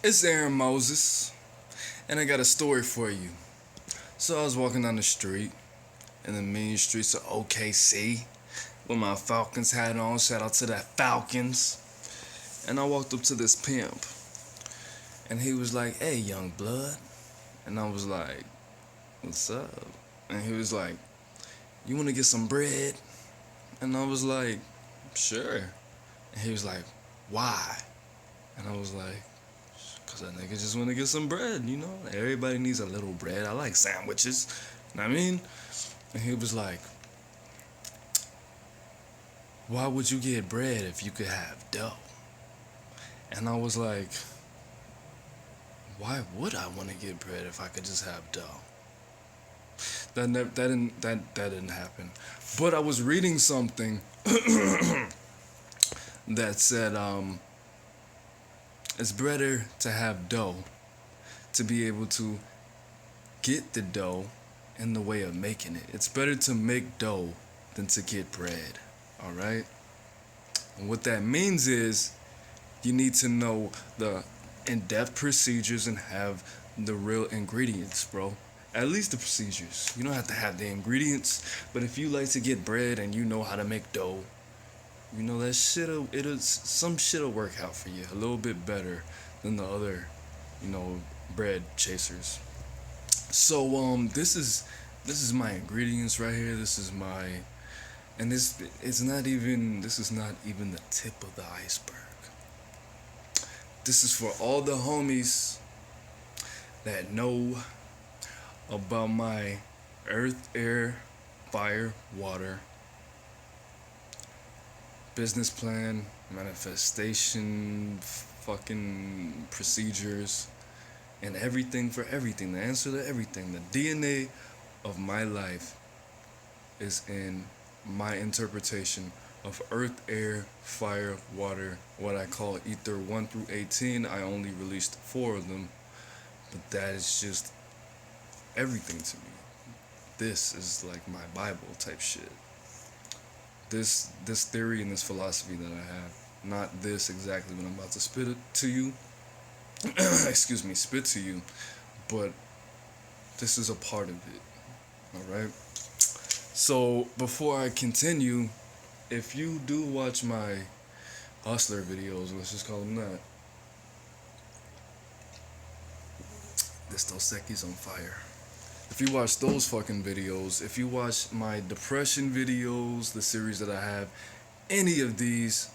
It's AaroniMoses, and I got a story for you. So I was walking down the street in the mean streets of OKC with my Falcons hat on. Shout out to the Falcons. And I walked up to this pimp, and he was like, "Hey, young blood," and I was like, "What's up?" And he was like, "You want to get some bread?" And I was like, "Sure." And he was like, "Why?" And I was like, "Cause that nigga just want to get some bread, you know? Everybody needs a little bread. I like sandwiches." You know what I mean? And he was like, "Why would you get bread if you could have dough?" And I was like, "Why would I want to get bread if I could just have dough?" That didn't happen. But I was reading something that said it's better to have dough to be able to get the dough in the way of making it. It's better to make dough than to get bread. All right? And what that means is you need to know the in-depth procedures and have the real ingredients, bro. At least the procedures. You don't have to have the ingredients, but if you like to get bread and you know how to make dough, you know that some shit'll work out for you a little bit better than the other, bread chasers. So this is my ingredients right here. This is not even the tip of the iceberg. This is for all the homies that know about my earth, air, fire, water business plan, manifestation, fucking procedures, and everything for everything. The answer to everything. The DNA of my life is in my interpretation of earth, air, fire, water, what I call ether 1 through 18. I only released 4 of them, but that is just everything to me. This is like my Bible type shit. This theory and this philosophy that I have, not this exactly when I'm about to spit it to you. Spit to you, but this is a part of it. All right. So before I continue, if you do watch my hustler videos, let's just call them that, this Dos Equis on fire. If you watch those fucking videos, if you watch my depression videos, the series that I have, any of these,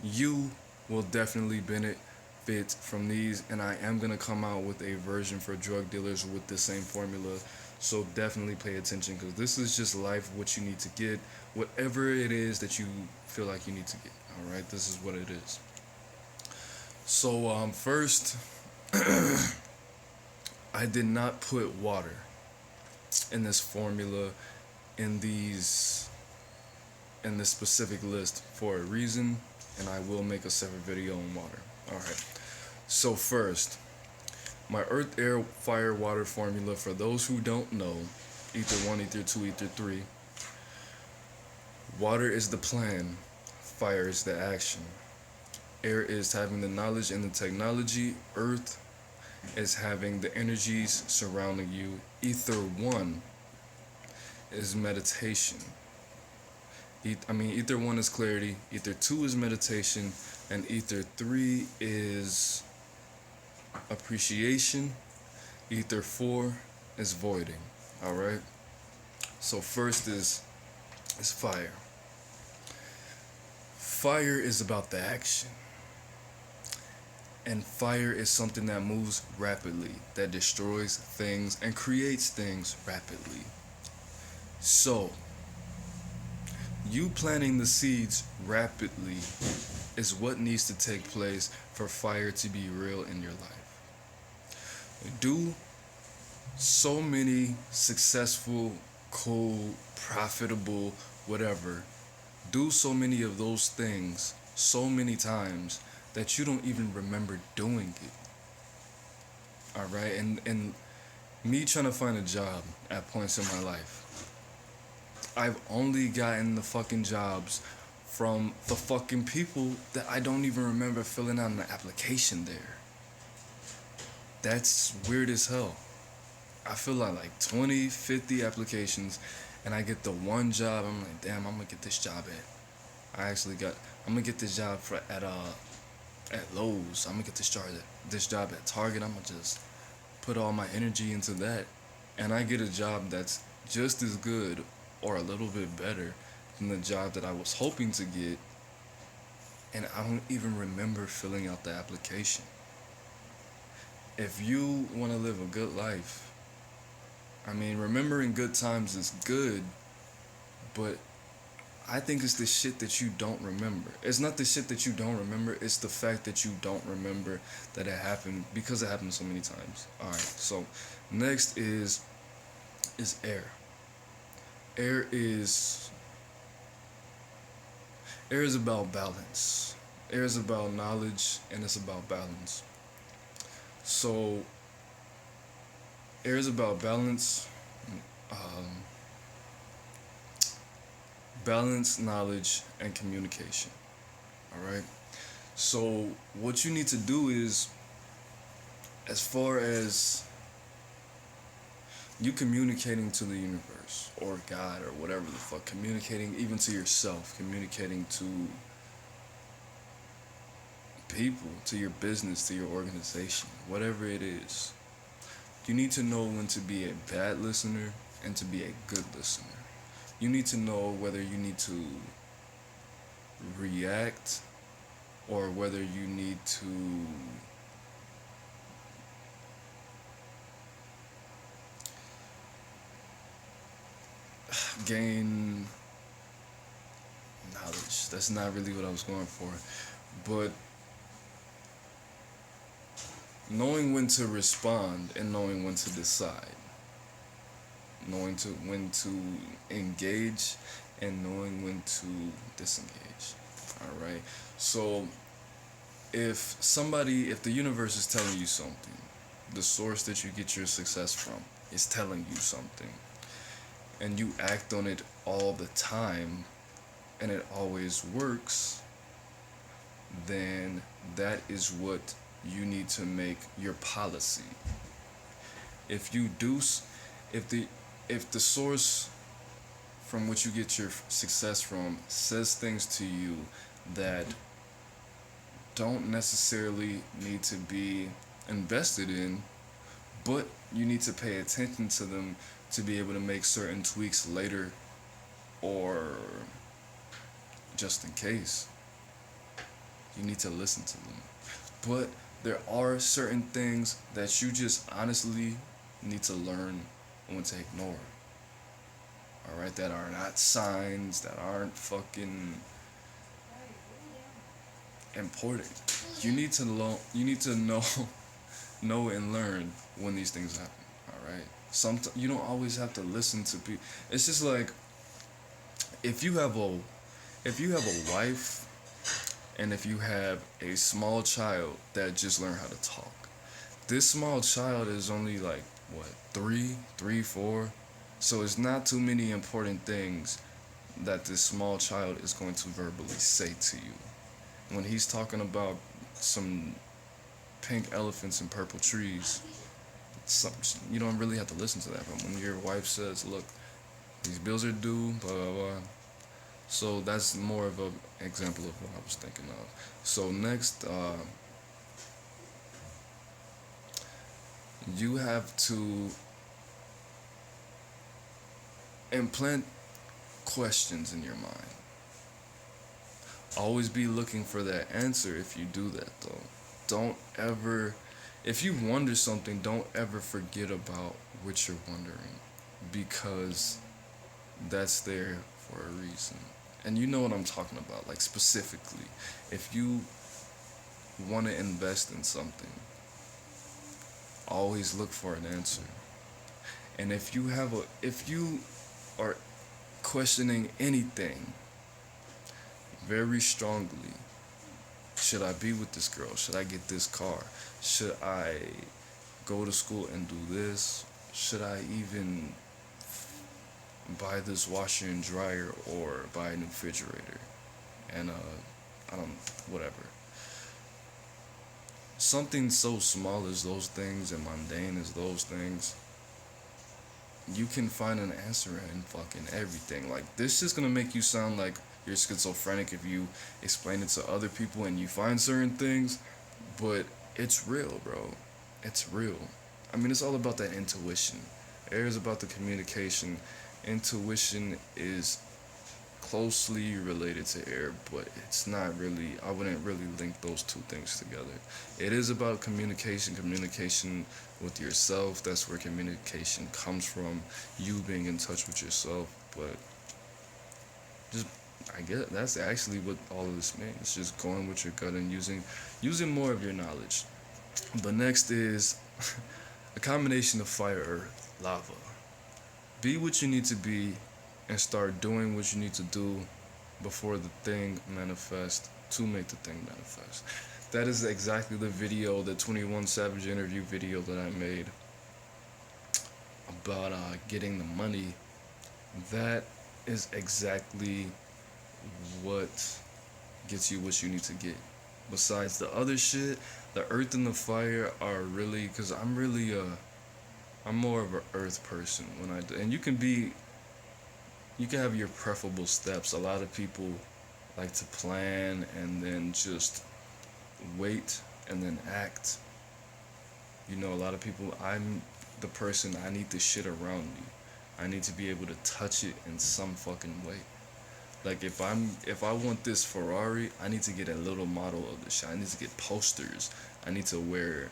you will definitely benefit from these. And I am going to come out with a version for drug dealers with the same formula. So definitely pay attention, because this is just life, what you need to get, whatever it is that you feel like you need to get. All right, this is what it is. So first, I did not put water in this formula in this specific list for a reason, and I will make a separate video on water. Alright. So first, my earth, air, fire, water formula, for those who don't know, ether 1, ether 2, ether 3. Water is the plan, fire is the action. Air is having the knowledge and the technology, earth is having the energies surrounding you. Ether 1 is meditation. Ether 1 is clarity, ether 2 is meditation, and ether 3 is appreciation. Ether 4 is voiding. Alright? So first is fire. Fire is about the action. And fire is something that moves rapidly, that destroys things and creates things rapidly. So, you planting the seeds rapidly is what needs to take place for fire to be real in your life. Do so many successful, cool, profitable, whatever. Do so many of those things so many times that you don't even remember doing it. Alright? And me trying to find a job at points in my life, I've only gotten the fucking jobs from the fucking people that I don't even remember filling out an application there. That's weird as hell. I feel like 20, 50 applications, and I get the one job. I'm like, damn, I'm gonna get this job I'm gonna get this job at Lowe's. I'm gonna get this job at Target. I'm gonna just put all my energy into that, and I get a job that's just as good or a little bit better than the job that I was hoping to get, and I don't even remember filling out the application. If you want to live a good life, I mean, remembering good times is good, but I think it's the shit that you don't remember. It's not the shit that you don't remember, it's the fact that you don't remember that it happened because it happened so many times. Alright, so next is air. Air is Air is about balance. Air is about knowledge and it's about balance. So air is about balance, um, balance, knowledge, and communication. All right. So what you need to do is, as far as you communicating to the universe or God or whatever the fuck, communicating even to yourself, communicating to people, to your business, to your organization, whatever it is, you need to know when to be a bad listener and to be a good listener. You need to know whether you need to react or whether you need to gain knowledge. That's not really what I was going for. But knowing when to respond and knowing when to decide. Knowing when to engage and knowing when to disengage. Alright? So if the universe is telling you something, the source that you get your success from is telling you something, and you act on it all the time and it always works, then that is what you need to make your policy. If you do, if the source from which you get your success from says things to you that don't necessarily need to be invested in, but you need to pay attention to them to be able to make certain tweaks later or just in case, you need to listen to them. But there are certain things that you just honestly need to learn when to ignore. Alright, that are not signs, that aren't fucking important. You need to know know and learn when these things happen. Alright? Sometimes you don't always have to listen to people. It's just like if you have a wife and if you have a small child that just learned how to talk. This small child is only like what, three, 4. So it's not too many important things that this small child is going to verbally say to you. When he's talking about some pink elephants and purple trees, you don't really have to listen to that. But when your wife says, look, these bills are due, blah, blah, blah. So that's more of an example of what I was thinking of. So next, you have to implant questions in your mind. Always be looking for that answer if you do that, though. Don't ever, if you wonder something, don't ever forget about what you're wondering, because that's there for a reason. And you know what I'm talking about, like specifically. If you want to invest in something, always look for an answer. And if you are questioning anything very strongly, should I be with this girl? Should I get this car? Should I go to school and do this? Should I even buy this washer and dryer or buy a new refrigerator? And I don't, whatever. something so small as those things and mundane as those things, you can find an answer in fucking everything. Like, this is gonna make you sound like you're schizophrenic if you explain it to other people and you find certain things, but it's real, bro. It's real. I mean, it's all about that intuition. Air is about the communication. Intuition is closely related to air, but it's not really, I wouldn't really link those two things together. It is about communication with yourself. That's where communication comes from, you being in touch with yourself. But just, I guess that's actually what all of this means. It's just going with your gut and using more of your knowledge. But next is a combination of fire, earth, lava. Be what you need to be and start doing what you need to do before the thing manifests to make the thing manifest. That is exactly the video, the 21 Savage interview video that I made about getting the money. That is exactly what gets you what you need to get. Besides the other shit, the earth and the fire are really, because I'm more of an earth person when I do, and you can have your preferable steps. A lot of people like to plan and then just wait and then act. You know, a lot of people, I'm the person, I need the shit around me. I need to be able to touch it in some fucking way. Like, if I want this Ferrari, I need to get a little model of the shit. I need to get posters. I need to wear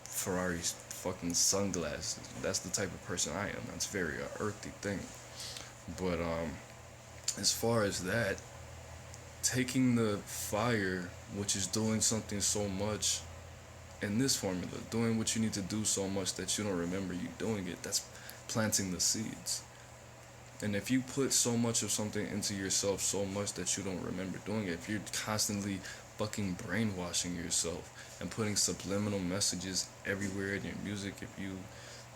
Ferrari's fucking sunglasses. That's the type of person I am. That's very earthy thing. But as far as that, taking the fire, which is doing something so much in this formula, doing what you need to do so much that you don't remember you doing it, that's planting the seeds. And if you put so much of something into yourself so much that you don't remember doing it, if you're constantly fucking brainwashing yourself and putting subliminal messages everywhere in your music, if you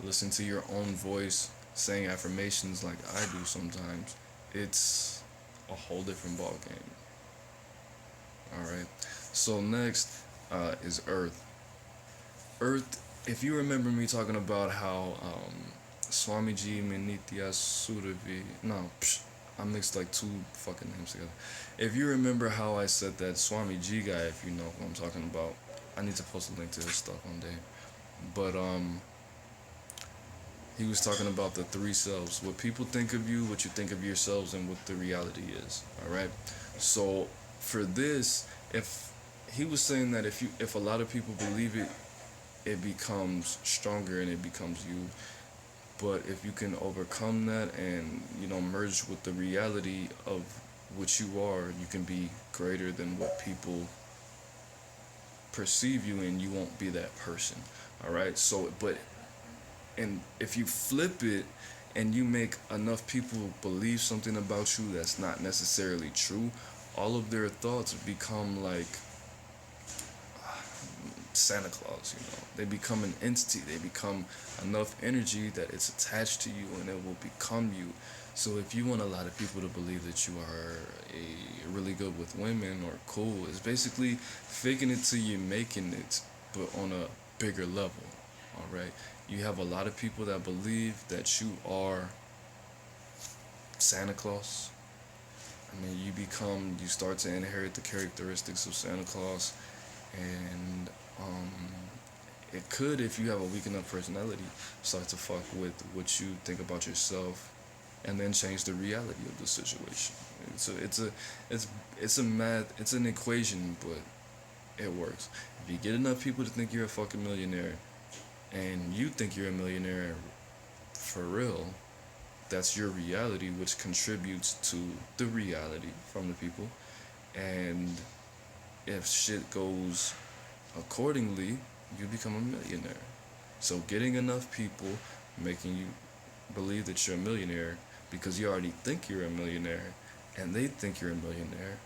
listen to your own voice saying affirmations like I do sometimes, it's a whole different ball game. Alright, so next is Earth. Earth, if you remember me talking about how Swamiji Minitya Suravi, no, I mixed like two fucking names together. If you remember how I said that Swamiji guy, if you know who I'm talking about, I need to post a link to his stuff one day. But he was talking about the three selves: what people think of you, what you think of yourselves, and what the reality is. All right. So for this, if he was saying that if a lot of people believe it, it becomes stronger and it becomes you. But if you can overcome that and merge with the reality of what you are, you can be greater than what people perceive you, and you won't be that person. All right. So, and if you flip it and you make enough people believe something about you that's not necessarily true, all of their thoughts become like Santa Claus. They become an entity. They become enough energy that it's attached to you and it will become you. So if you want a lot of people to believe that you are really good with women or cool, it's basically faking it till you're making it, but on a bigger level. All right. You have a lot of people that believe that you are Santa Claus. I mean, you start to inherit the characteristics of Santa Claus, and it could, if you have a weak enough personality, start to fuck with what you think about yourself, and then change the reality of the situation. It's an equation, but it works. If you get enough people to think you're a fucking millionaire, and you think you're a millionaire for real, that's your reality, which contributes to the reality from the people. And if shit goes accordingly, you become a millionaire. So getting enough people making you believe that you're a millionaire because you already think you're a millionaire and they think you're a millionaire,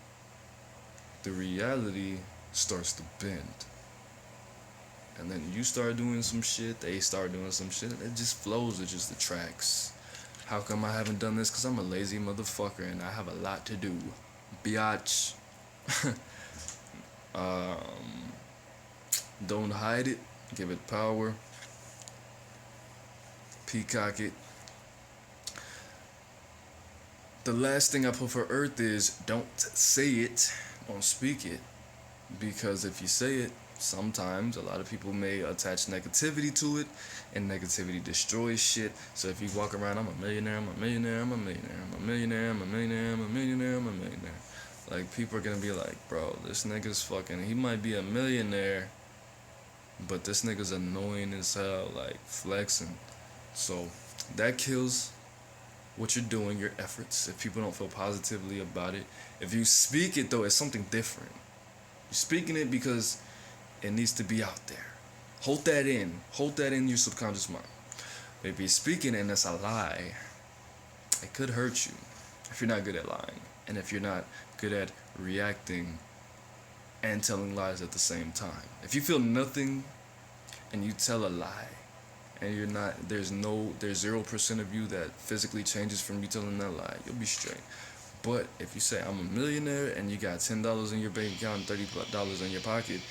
the reality starts to bend. And then you start doing some shit, they start doing some shit, and it just flows, it just attracts. How come I haven't done this? Because I'm a lazy motherfucker and I have a lot to do. Biatch. Don't hide it. Give it power. Peacock it. The last thing I put for Earth is don't say it. Don't speak it. Because if you say it, sometimes a lot of people may attach negativity to it, and negativity destroys shit. So if you walk around, I'm a millionaire, I'm a millionaire, I'm a millionaire, I'm a millionaire, I'm a millionaire, I'm a millionaire, I'm a millionaire. Like, people are gonna be like, bro, this nigga's fucking, he might be a millionaire, but this nigga's annoying as hell, like, flexing. So that kills what you're doing, your efforts, if people don't feel positively about it. If you speak it, though, it's something different. You're speaking it because it needs to be out there. Hold that in. Hold that in your subconscious mind. But if you're speaking and it's a lie, it could hurt you if you're not good at lying. And if you're not good at reacting and telling lies at the same time. If you feel nothing and you tell a lie, and you're not, there's 0% of you that physically changes from you telling that lie, you'll be straight. But if you say I'm a millionaire and you got $10 in your bank account and $30 in your pocket,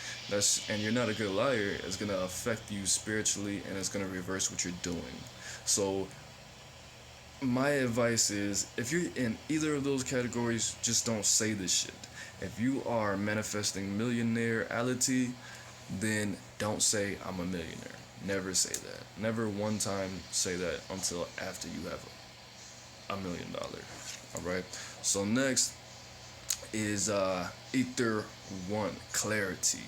and you're not a good liar, it's gonna affect you spiritually and it's gonna reverse what you're doing. So my advice is, if you're in either of those categories, just don't say this shit. If you are manifesting millionaireality, then don't say I'm a millionaire. Never say that. Never one time say that until after you have $1 million. Alright? So next is Ether 1, clarity.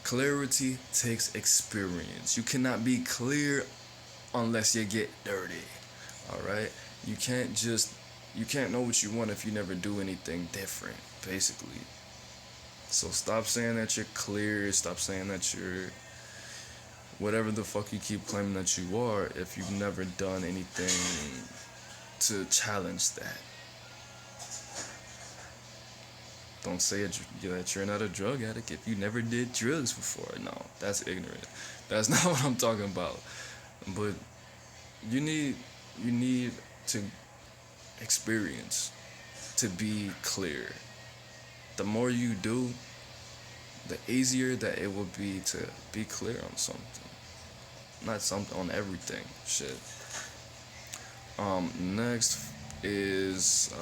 Clarity takes experience. You cannot be clear unless you get dirty. Alright? You can't know what you want if you never do anything different, basically. So stop saying that you're clear, stop saying that you're whatever the fuck you keep claiming that you are if you've never done anything to challenge that. Don't say that you're not a drug addict if you never did drugs before. No, that's ignorant. That's not what I'm talking about. But you need to experience to be clear. The more you do, the easier that it will be to be clear on something. Not something, on everything. Shit. Next is,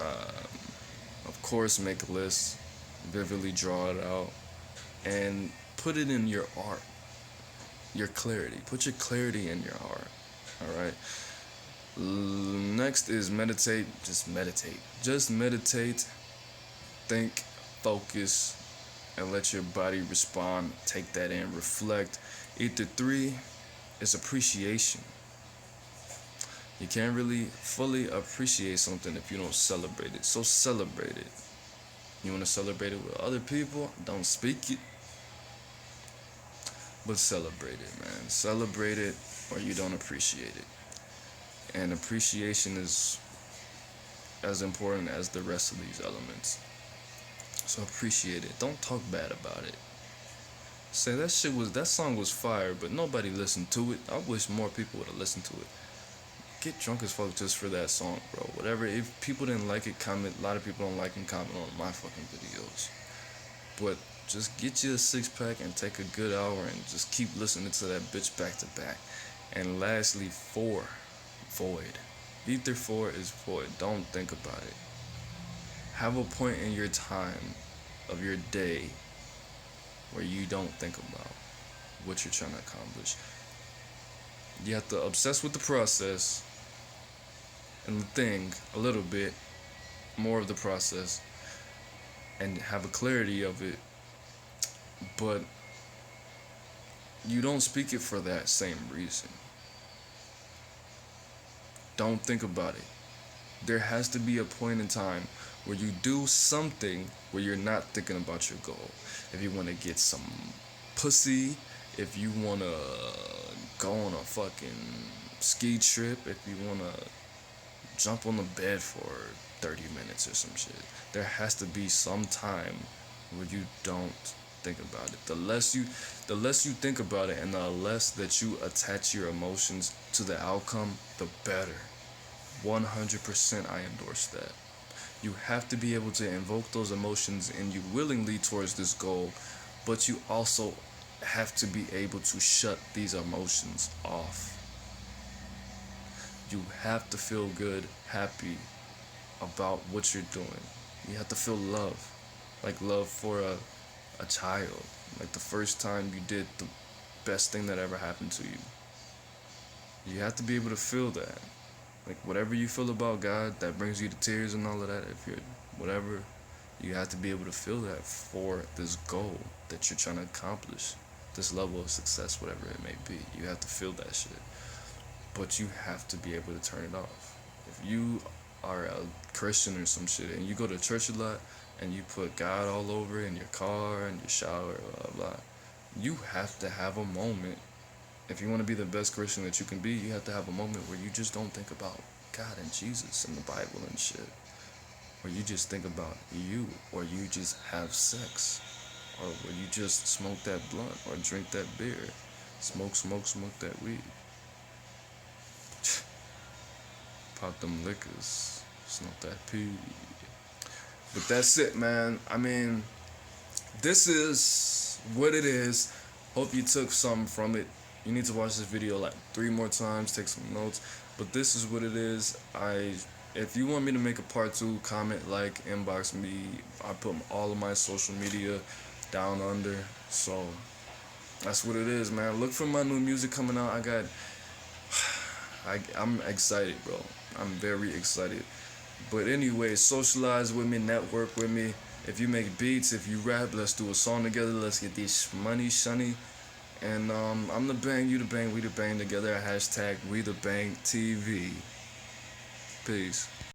of course, make a list, vividly draw it out, and put it in your art. Your clarity. Put your clarity in your art. Alright? Next is meditate. Just meditate. Just meditate. Think. Focus. And let your body respond. Take that in. Reflect. Ether 3 is appreciation. You can't really fully appreciate something if you don't celebrate it. So celebrate it. You want to celebrate it with other people? Don't speak it. But celebrate it, man. Celebrate it or you don't appreciate it. And appreciation is as important as the rest of these elements. So appreciate it. Don't talk bad about it. Say that song was fire, but nobody listened to it. I wish more people would have listened to it. Get drunk as fuck just for that song, bro. Whatever. If people didn't like it, comment. A lot of people don't like and comment on my fucking videos. But just get you a 6-pack and take a good hour and just keep listening to that bitch back to back. And lastly, 4, void. Ether 4 is void. Don't think about it. Have a point in your time of your day where you don't think about what you're trying to accomplish. You have to obsess with the process and the thing a little bit, more of the process, and have a clarity of it, but you don't speak it for that same reason. Don't think about it. There has to be a point in time where you do something where you're not thinking about your goal. If you want to get some pussy, if you want to go on a fucking ski trip, if you want to jump on the bed for 30 minutes or some shit, there has to be some time where you don't think about it. The less you think about it and the less that you attach your emotions to the outcome, the better. 100% I endorse that. You have to be able to invoke those emotions in you willingly towards this goal, but you also have to be able to shut these emotions off. You have to feel good, happy about what you're doing. You have to feel love, like love for a child, like the first time you did the best thing that ever happened to you. You have to be able to feel that. Like whatever you feel about God that brings you to tears and all of that, if you're whatever, you have to be able to feel that for this goal that you're trying to accomplish, this level of success, whatever it may be. You have to feel that shit. But you have to be able to turn it off. If you are a Christian or some shit and you go to church a lot and you put God all over in your car and your shower, blah blah, you have to have a moment. If you want to be the best Christian that you can be, you have to have a moment where you just don't think about God and Jesus and the Bible and shit. Or you just think about you, or you just have sex, or where you just smoke that blunt or drink that beer, smoke that weed. Pop them liquors, smoke that pee. But that's it, man. I mean, this is what it is. Hope you took something from it. You need to watch this video like 3 more times, take some notes. But this is what it is. If you want me to make a part 2, comment, like, inbox me. I put all of my social media down under. So that's what it is, man. Look for my new music coming out. I'm excited, bro. I'm very excited. But anyway, socialize with me, network with me. If you make beats, if you rap, let's do a song together. Let's get this money, shunny. And I'm the bang, you the bang, we the bang together. # we the bang TV. Peace.